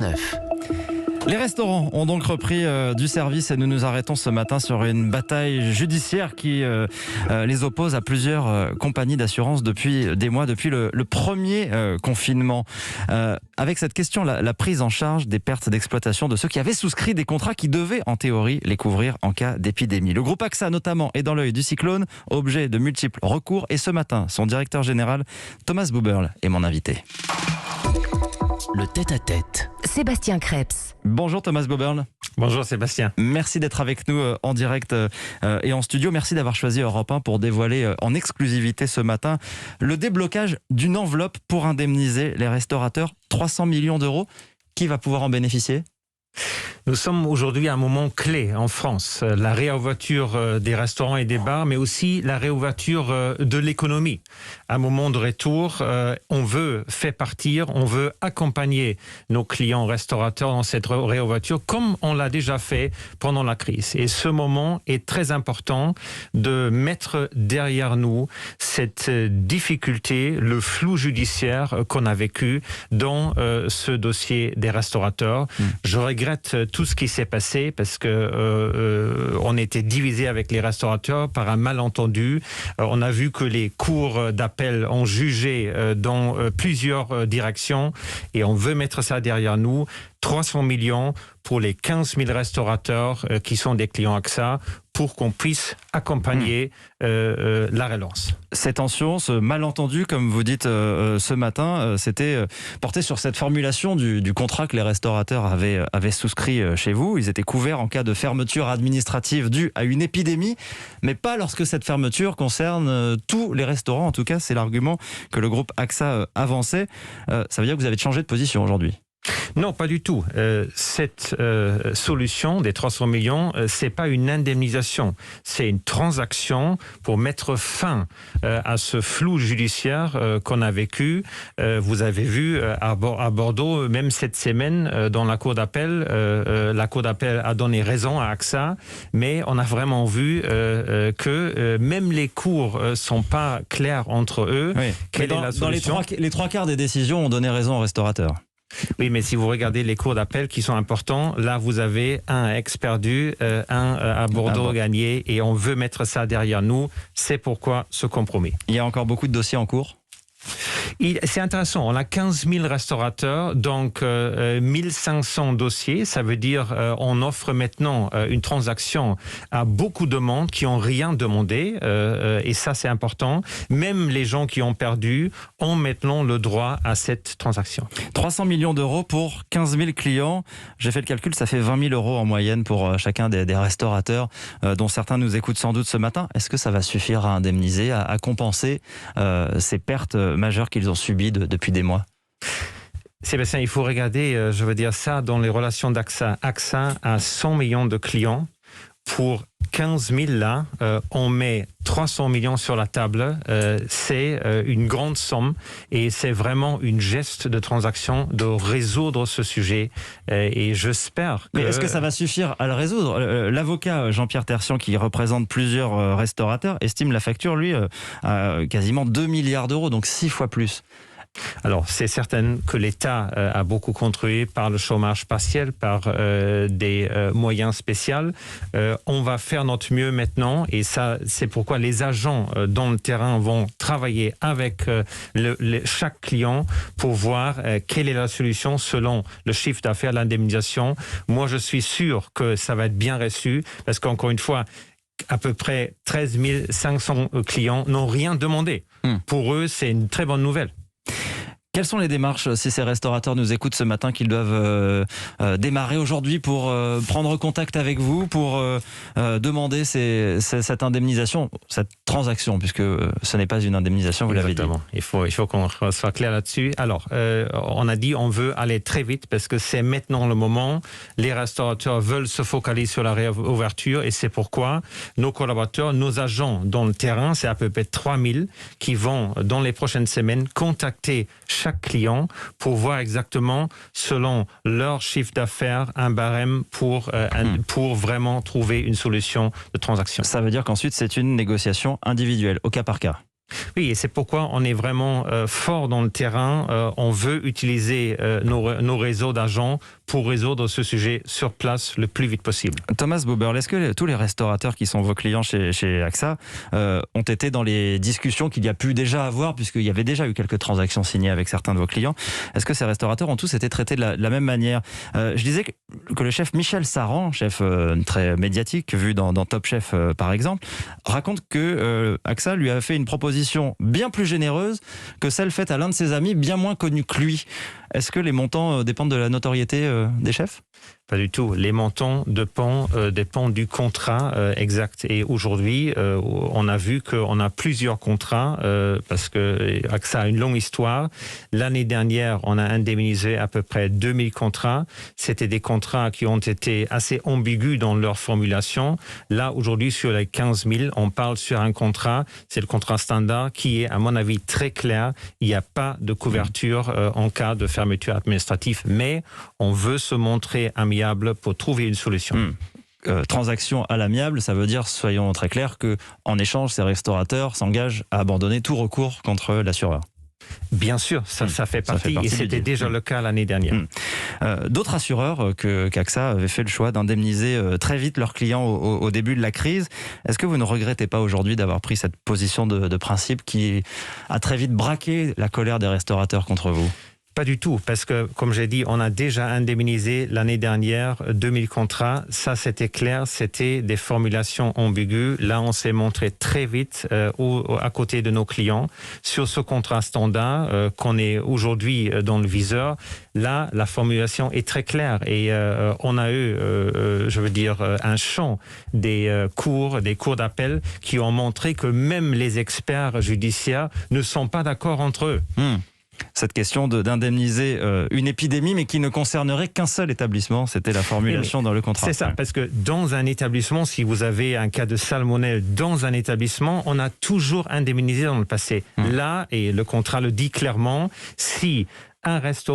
9. Les restaurants ont donc repris du service et nous nous arrêtons ce matin sur une bataille judiciaire qui les oppose à plusieurs compagnies d'assurance depuis des mois, depuis le premier confinement. Avec cette question, la prise en charge des pertes d'exploitation de ceux qui avaient souscrit des contrats qui devaient en théorie les couvrir en cas d'épidémie. Le groupe AXA notamment est dans l'œil du cyclone, objet de multiples recours et ce matin, son directeur général Thomas Buberl est mon invité. Le tête-à-tête. Sébastien Krebs. Bonjour Thomas Buberl. Bonjour Sébastien. Merci d'être avec nous en direct et en studio. Merci d'avoir choisi Europe 1 pour dévoiler en exclusivité ce matin le déblocage d'une enveloppe pour indemniser les restaurateurs. 300 millions d'euros. Qui va pouvoir en bénéficier ? Nous sommes aujourd'hui à un moment clé en France. La réouverture des restaurants et des bars, mais aussi la réouverture de l'économie. Un moment de retour, on veut faire partir, on veut accompagner nos clients restaurateurs dans cette réouverture, comme on l'a déjà fait pendant la crise. Et ce moment est très important de mettre derrière nous cette difficulté, le flou judiciaire qu'on a vécu dans ce dossier des restaurateurs. Je regrette tout ce qui s'est passé parce que on était divisé avec les restaurateurs par un malentendu. On a vu que les cours d'appel ont jugé dans plusieurs directions et on veut mettre ça derrière nous. 300 millions pour les 15 000 restaurateurs qui sont des clients AXA pour qu'on puisse accompagner la relance. Ces tensions, ce malentendu, comme vous dites ce matin, c'était porté sur cette formulation du contrat que les restaurateurs avaient souscrit chez vous. Ils étaient couverts en cas de fermeture administrative due à une épidémie, mais pas lorsque cette fermeture concerne tous les restaurants. En tout cas, c'est l'argument que le groupe AXA avançait. Ça veut dire que vous avez changé de position aujourd'hui ? Non, pas du tout. Cette solution des 300 millions, c'est pas une indemnisation. C'est une transaction pour mettre fin à ce flou judiciaire qu'on a vécu. Vous avez vu à Bordeaux, même cette semaine, dans la cour d'appel a donné raison à AXA, mais on a vraiment vu que même les cours sont pas clairs entre eux. Oui. Quelle est la solution ? Dans les trois quarts des décisions ont donné raison aux restaurateurs. Oui, mais si vous regardez les cours d'appel qui sont importants, là vous avez un à Aix perdu, un à Bordeaux gagné, et on veut mettre ça derrière nous. C'est pourquoi ce compromis. Il y a encore beaucoup de dossiers en cours ? C'est intéressant, on a 15 000 restaurateurs, donc 1500 dossiers, ça veut dire on offre maintenant une transaction à beaucoup de monde qui n'ont rien demandé, et ça c'est important. Même les gens qui ont perdu ont maintenant le droit à cette transaction. 300 millions d'euros pour 15 000 clients. J'ai fait le calcul, ça fait 20 000 euros en moyenne pour chacun des restaurateurs, dont certains nous écoutent sans doute ce matin. Est-ce que ça va suffire à indemniser, à compenser ces pertes majeures qu'ils ont subies depuis des mois ? Sébastien, il faut regarder, je veux dire ça, dans les relations d'AXA. AXA a 100 millions de clients. Pour 15 000 là, on met 300 millions sur la table. C'est une grande somme et c'est vraiment une geste de transaction de résoudre ce sujet. Et j'espère que... Mais est-ce que ça va suffire à le résoudre ? L'avocat Jean-Pierre Tertian, qui représente plusieurs restaurateurs, estime la facture, lui, à quasiment 2 milliards d'euros, donc 6 fois plus. Alors, c'est certain que l'État a beaucoup contribué par le chômage partiel, par des moyens spéciaux. On va faire notre mieux maintenant et ça, c'est pourquoi les agents dans le terrain vont travailler avec chaque client pour voir quelle est la solution selon le chiffre d'affaires, l'indemnisation. Moi, je suis sûr que ça va être bien reçu parce qu'encore une fois, à peu près 13 500 clients n'ont rien demandé. Pour eux, c'est une très bonne nouvelle. Quelles sont les démarches, si ces restaurateurs nous écoutent ce matin, qu'ils doivent démarrer aujourd'hui pour prendre contact avec vous, pour demander cette indemnisation, cette transaction, puisque ce n'est pas une indemnisation, vous l'avez dit. Il faut qu'on soit clair là-dessus. Alors, on a dit on veut aller très vite parce que c'est maintenant le moment. Les restaurateurs veulent se focaliser sur la réouverture et c'est pourquoi nos collaborateurs, nos agents dans le terrain, c'est à peu près 3000 qui vont, dans les prochaines semaines, contacter chaque client pour voir exactement, selon leur chiffre d'affaires, un barème pour vraiment trouver une solution de transaction. Ça veut dire qu'ensuite, c'est une négociation individuelle, au cas par cas. Oui, et c'est pourquoi on est vraiment fort dans le terrain. On veut utiliser nos réseaux d'agents pour résoudre ce sujet sur place le plus vite possible. Thomas Buberl, est-ce que tous les restaurateurs qui sont vos clients chez AXA ont été dans les discussions qu'il y a pu déjà avoir, puisqu'il y avait déjà eu quelques transactions signées avec certains de vos clients? Est-ce que ces restaurateurs ont tous été traités de la même manière? Je disais que le chef Michel Saran, chef très médiatique, vu dans Top Chef par exemple, raconte que AXA lui a fait une proposition bien plus généreuse que celle faite à l'un de ses amis bien moins connu que lui. Est-ce que les montants dépendent de la notoriété des chefs? Pas du tout. Les montants dépendent du contrat exact. Et aujourd'hui, on a vu qu'on a plusieurs contrats parce que AXA a une longue histoire. L'année dernière, on a indemnisé à peu près 2000 contrats. C'était des contrats qui ont été assez ambigus dans leur formulation. Là, aujourd'hui, sur les 15 000, on parle sur un contrat. C'est le contrat standard qui est, à mon avis, très clair. Il n'y a pas de couverture en cas de fermeture administrative. Mais on veut se montrer amiable pour trouver une solution. Transaction à l'amiable, ça veut dire, soyons très clairs, qu'en échange, ces restaurateurs s'engagent à abandonner tout recours contre l'assureur. Bien sûr, ça fait partie et c'était déjà le cas l'année dernière. D'autres assureurs qu'AXA avait fait le choix d'indemniser très vite leurs clients au début de la crise. Est-ce que vous ne regrettez pas aujourd'hui d'avoir pris cette position de principe qui a très vite braqué la colère des restaurateurs contre vous? Pas du tout, parce que, comme j'ai dit, on a déjà indemnisé l'année dernière 2000 contrats. Ça, c'était clair, c'était des formulations ambiguës. Là, on s'est montré très vite à côté de nos clients. Sur ce contrat standard qu'on est aujourd'hui dans le viseur, là, la formulation est très claire. Et on a eu, un champ des cours d'appel qui ont montré que même les experts judiciaires ne sont pas d'accord entre eux. Cette question d'indemniser une épidémie, mais qui ne concernerait qu'un seul établissement, c'était la formulation dans le contrat. C'est ça, parce que dans un établissement, si vous avez un cas de salmonelle dans un établissement, on a toujours indemnisé dans le passé. Là, et le contrat le dit clairement, si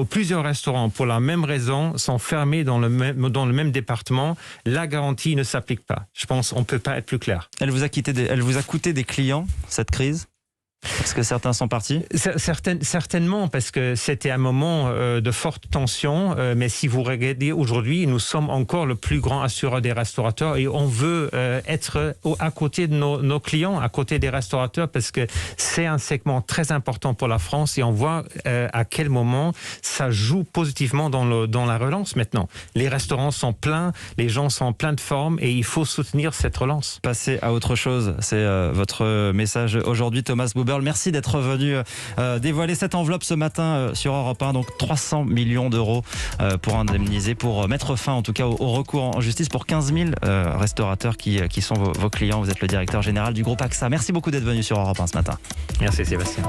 plusieurs restaurants, pour la même raison, sont fermés dans le même département, la garantie ne s'applique pas. Je pense qu'on ne peut pas être plus clair. Elle vous a coûté des clients, cette crise ? Est-ce que certains sont partis? Certainement, parce que c'était un moment de forte tension. Mais si vous regardez aujourd'hui, nous sommes encore le plus grand assureur des restaurateurs et on veut être à côté de nos clients, à côté des restaurateurs, parce que c'est un segment très important pour la France et on voit à quel moment ça joue positivement dans la relance maintenant. Les restaurants sont pleins, les gens sont pleins de forme et il faut soutenir cette relance. Passer à autre chose, c'est votre message aujourd'hui, Thomas Buberl. Merci d'être venu dévoiler cette enveloppe ce matin sur Europe 1. Donc 300 millions d'euros pour indemniser, pour mettre fin en tout cas au recours en justice pour 15 000 restaurateurs qui sont vos clients. Vous êtes le directeur général du groupe AXA. Merci beaucoup d'être venu sur Europe 1 ce matin. Merci Sébastien.